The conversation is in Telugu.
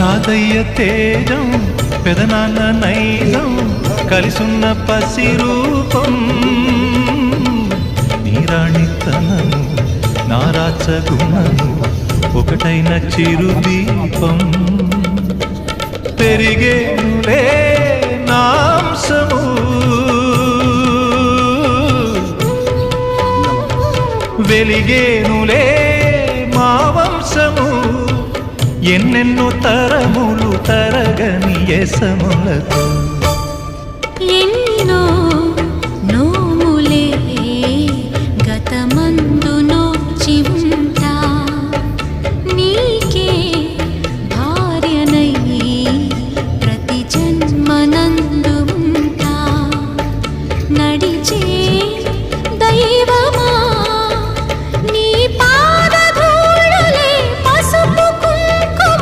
తాతయ్య తేజం పెదనాన్న నైజం కలిసున్న పసి రూపం నీరాణితనము నారాచ గుణము ఒకటైన చిరుదీపం పెరిగేనులే నాంసము వెలిగేనులే మా వంశము ఎన్నెన్నో తరములు తరగని యసములతో